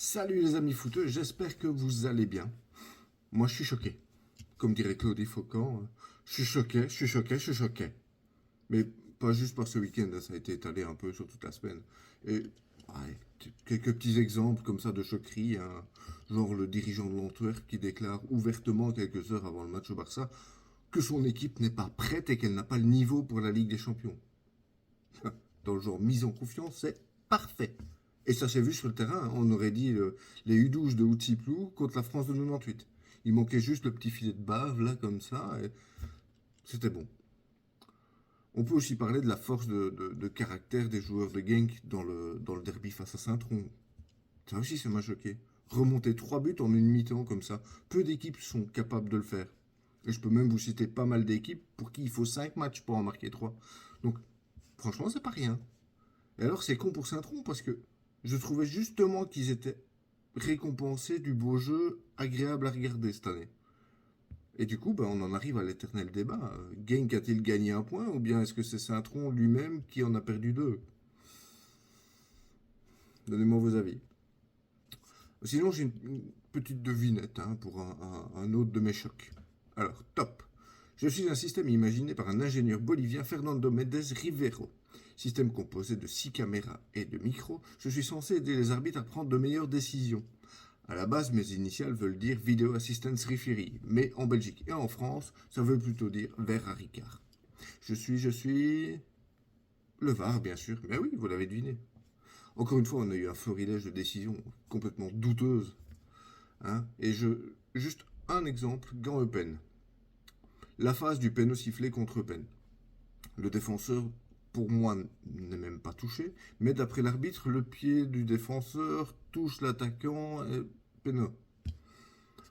Salut les amis footeux, j'espère que vous allez bien. Moi je suis choqué. Comme dirait Claudie Faucon, je suis choqué, je suis choqué, je suis choqué. Mais pas juste par ce week-end, hein, ça a été étalé un peu sur toute la semaine. Et ouais, quelques petits exemples comme ça de choquerie, hein, genre le dirigeant de l'Antwerp qui déclare ouvertement quelques heures avant le match au Barça que son équipe n'est pas prête et qu'elle n'a pas le niveau pour la Ligue des Champions. Dans le genre mise en confiance, c'est parfait. Et ça s'est vu sur le terrain, hein. On aurait dit les U12 de Houtiplou contre la France de 98. Il manquait juste le petit filet de bave, là, comme ça, et c'était bon. On peut aussi parler de la force de caractère des joueurs de Genk dans le derby face à Saint-Tron. Ça aussi, ça m'a choqué. Remonter 3 buts en une mi-temps comme ça. Peu d'équipes sont capables de le faire. Et je peux même vous citer pas mal d'équipes pour qui il faut 5 matchs pour en marquer 3. Donc, franchement, c'est pas rien. Et alors, c'est con pour Saint-Tron parce que je trouvais justement qu'ils étaient récompensés du beau jeu agréable à regarder cette année. Et du coup, ben, on en arrive à l'éternel débat. Genk a-t-il gagné un point ou bien est-ce que c'est Saint-Tron lui-même qui en a perdu deux? Donnez-moi vos avis. Sinon, j'ai une petite devinette, hein, pour un autre de mes chocs. Alors, top. Je suis un système imaginé par un ingénieur bolivien, Fernando Méndez Rivero. Système composé de 6 caméras et de micros, je suis censé aider les arbitres à prendre de meilleures décisions. À la base, mes initiales veulent dire Video Assistance Referee, mais en Belgique et en France, ça veut plutôt dire verre à Ricard. Je suis... Le VAR, bien sûr, mais oui, vous l'avez deviné. Encore une fois, on a eu un florilège de décisions complètement douteuses, hein. Juste un exemple, Gant Eupen. La phase du péno sifflé contre Eupen. Le défenseur, pour moi, n'est même pas touché, mais d'après l'arbitre, le pied du défenseur touche l'attaquant et péno.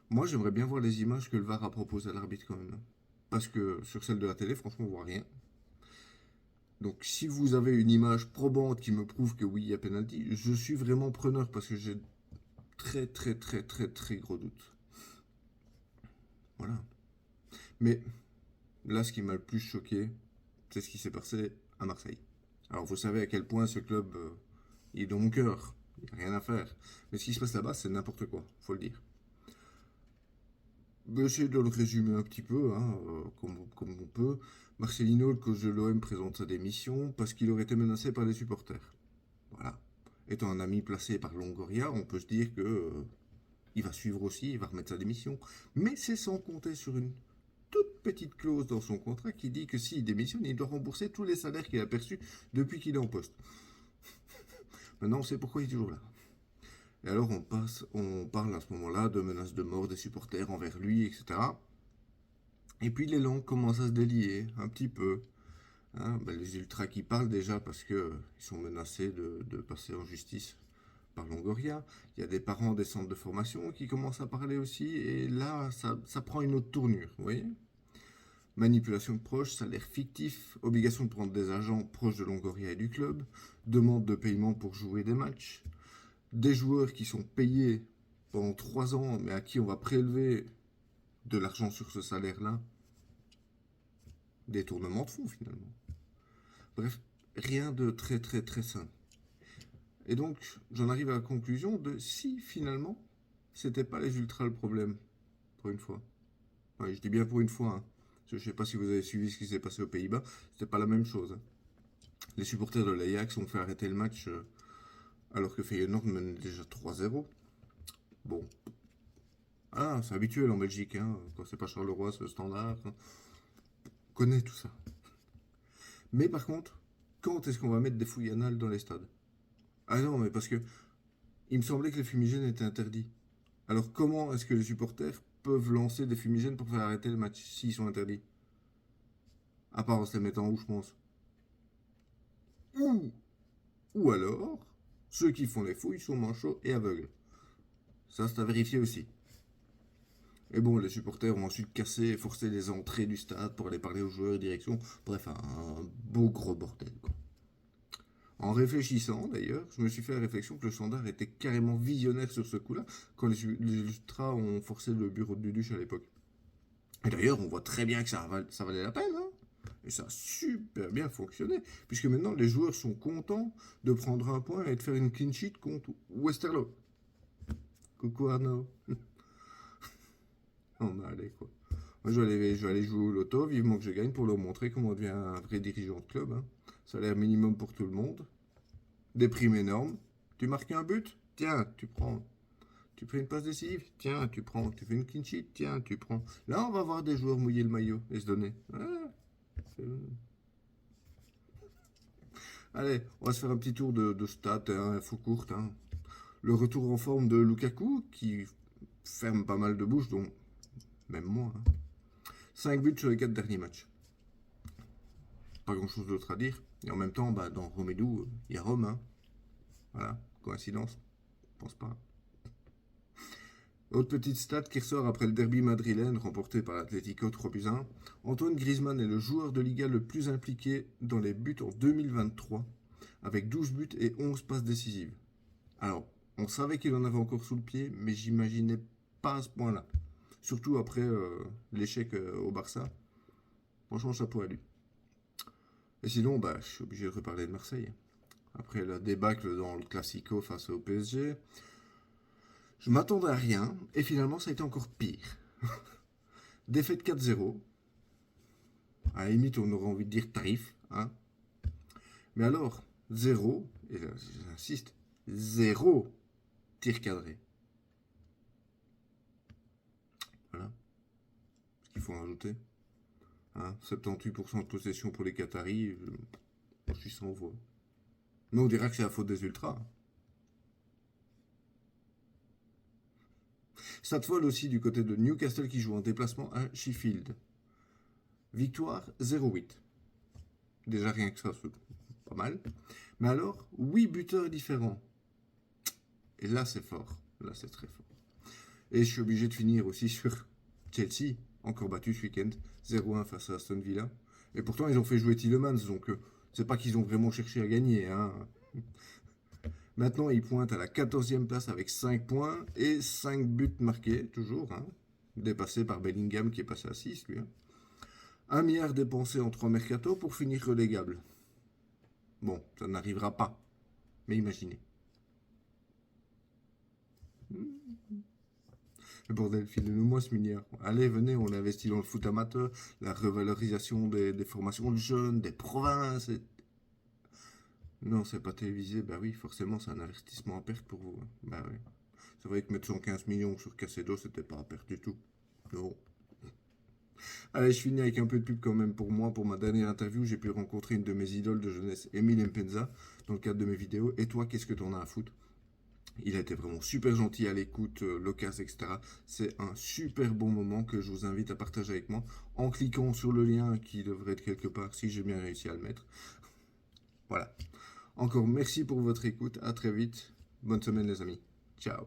Moi, j'aimerais bien voir les images que le VAR a proposées à l'arbitre quand même. Parce que sur celle de la télé, franchement, on voit rien. Donc, si vous avez une image probante qui me prouve que oui, il y a penalty, je suis vraiment preneur parce que j'ai très, très, très, très, très gros doutes. Voilà. Mais là, ce qui m'a le plus choqué, c'est ce qui s'est passé à Marseille. Alors, vous savez à quel point ce club, il est dans mon cœur. Il n'y a rien à faire. Mais ce qui se passe là-bas, c'est n'importe quoi, faut le dire. Je vais essayer de le résumer un petit peu, hein, comme on peut. Marcelino, le coach de l'OM, présente sa démission parce qu'il aurait été menacé par les supporters. Voilà. Étant un ami placé par Longoria, on peut se dire que il va suivre aussi, il va remettre sa démission. Mais c'est sans compter sur une toute petite clause dans son contrat qui dit que s'il démissionne, il doit rembourser tous les salaires qu'il a perçus depuis qu'il est en poste. Maintenant, on sait pourquoi il est toujours là. Et alors, on parle à ce moment-là de menaces de mort des supporters envers lui, etc. Et puis les langues commencent à se délier un petit peu, hein. Ben, les ultras qui parlent déjà parce que ils sont menacés de passer en justice par Longoria. Il y a des parents des centres de formation qui commencent à parler aussi. Et là, ça prend une autre tournure, vous voyez. Manipulation de proches, salaire fictif, obligation de prendre des agents proches de Longoria et du club, demande de paiement pour jouer des matchs, des joueurs qui sont payés pendant 3 ans, mais à qui on va prélever de l'argent sur ce salaire-là, détournement de fonds finalement. Bref, rien de très très très sain. Et donc, j'en arrive à la conclusion de si finalement, c'était pas les ultras le problème, pour une fois. Ouais, je dis bien pour une fois, hein. Je sais pas si vous avez suivi ce qui s'est passé aux Pays-Bas, c'était pas la même chose, hein. Les supporters de l'Ajax ont fait arrêter le match alors que Feyenoord menait déjà 3-0. Bon, ah, c'est habituel en Belgique, hein. Quand c'est pas Charleroi, c'est le Standard, hein. On connaît tout ça. Mais par contre, quand est-ce qu'on va mettre des fouilles anales dans les stades? Ah non, mais parce que il me semblait que les fumigènes étaient interdits. Alors comment est-ce que les supporters peuvent lancer des fumigènes pour faire arrêter le match s'ils sont interdits? À part en se les mettant où, je pense. Ou, ou alors, ceux qui font les fouilles sont manchots et aveugles. Ça, c'est à vérifier aussi. Et bon, les supporters ont ensuite cassé et forcé les entrées du stade pour aller parler aux joueurs et direction. Bref, un beau gros bordel, quoi. En réfléchissant, d'ailleurs, je me suis fait la réflexion que le standard était carrément visionnaire sur ce coup-là, quand les ultras ont forcé le bureau de Duduche à l'époque. Et d'ailleurs, on voit très bien que ça valait la peine, hein. Et ça a super bien fonctionné, puisque maintenant les joueurs sont contents de prendre un point et de faire une clean sheet contre Westerlo. Coucou Arnaud. On va aller quoi. Moi, je vais aller jouer au loto, vivement que je gagne pour leur montrer comment on devient un vrai dirigeant de club, hein. Salaire minimum pour tout le monde. Des primes énormes. Tu marques un but? Tiens, tu prends. Tu fais une passe décisive? Tiens, tu prends. Tu fais une clean sheet? Tiens, tu prends. Là, on va voir des joueurs mouiller le maillot et se donner. Ah, c'est- allez, on va se faire un petit tour de stats, hein, info courte, hein. Le retour en forme de Lukaku, qui ferme pas mal de bouches, dont même moi, hein. 5 buts sur les 4 derniers matchs. Pas grand chose d'autre à dire. Et en même temps, bah, dans Romelu, il y a Rome, hein. Voilà, coïncidence? Je pense pas. Autre petite stat qui ressort après le derby madrilène remporté par l'Atlético 3-1. Antoine Griezmann est le joueur de Liga le plus impliqué dans les buts en 2023, avec 12 buts et 11 passes décisives. Alors, on savait qu'il en avait encore sous le pied, mais j'imaginais pas à ce point-là. Surtout après l'échec au Barça. Franchement, chapeau à lui. Et sinon, bah, je suis obligé de reparler de Marseille. Après la débâcle dans le Classico face au PSG, je m'attendais à rien, et finalement ça a été encore pire. Défaite 4-0. À la limite, on aurait envie de dire tarif, hein. Mais alors, zéro, et j'insiste, zéro tir cadré. Voilà ce qu'il faut en rajouter. Hein, 78% de possession pour les Qataris, je suis sans voix. Mais on dira que c'est la faute des ultras. Stade folle aussi du côté de Newcastle qui joue en déplacement à Sheffield. Victoire 0-8. Déjà rien que ça, c'est pas mal. Mais alors, 8 buteurs différents. Et là, c'est fort. Là, c'est très fort. Et je suis obligé de finir aussi sur Chelsea, encore battu ce week-end, 0-1 face à Aston Villa. Et pourtant, ils ont fait jouer Tielemans, donc c'est pas qu'ils ont vraiment cherché à gagner, hein. Maintenant, ils pointent à la 14e place avec 5 points et 5 buts marqués, toujours, hein. Dépassé par Bellingham qui est passé à 6, lui, hein. 1 milliard dépensé en 3 mercato pour finir relégable. Bon, ça n'arrivera pas. Mais imaginez. Le bordel, filez-le-moi ce milliard. Allez, venez, on investit dans le foot amateur, la revalorisation des formations de jeunes, des provinces. Non, c'est pas télévisé, bah oui, forcément, c'est un investissement à perte pour vous, hein. Bah oui. C'est vrai que mettre 115 millions sur Casedo, c'était pas à perte du tout. Non. Allez, je finis avec un peu de pub quand même pour moi. Pour ma dernière interview, j'ai pu rencontrer une de mes idoles de jeunesse, Emile Mpenza, dans le cadre de mes vidéos. Et toi, qu'est-ce que t'en as à foutre? Il a été vraiment super gentil à l'écoute, loquace, etc. C'est un super bon moment que je vous invite à partager avec moi en cliquant sur le lien qui devrait être quelque part si j'ai bien réussi à le mettre. Voilà. Encore merci pour votre écoute. À très vite. Bonne semaine les amis. Ciao.